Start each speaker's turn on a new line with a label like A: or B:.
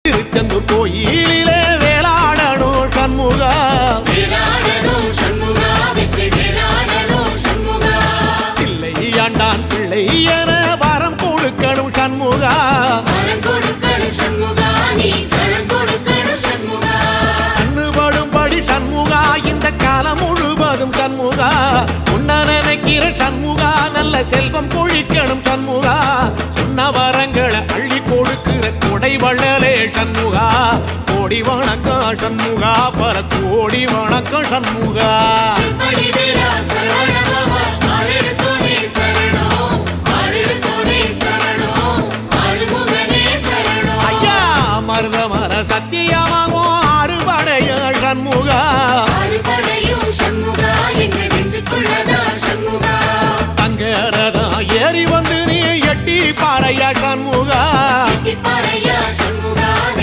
A: திருச்செந்தூர் கோயிலிலே வேளாடணும் சண்முகா, பிள்ளை ஆண்டான் பிள்ளை என வரம் கொடுக்கணும் சண்முகா, கண்ணுபடும்படி சண்முகா இந்த காலம் முழுவதும் சண்முகா, உன்ன நினைக்கிற சண்முகா நல்ல செல்வம் பொழிக்கணும் சண்முகா, சொன்ன வரங்களை அள்ளி கொடுக்கிற கொடை வள்ளலே சண்முகா, கோடி வணக்கம் சண்முகா, பல கோடி வணக்கம் சண்முகா. ஐயா மருதமர சத்தியமாகும் அறுபடைய சண்முகா, தங்கரதா ஏறி வந்து நீ எட்டி பாறையா சண்முகா.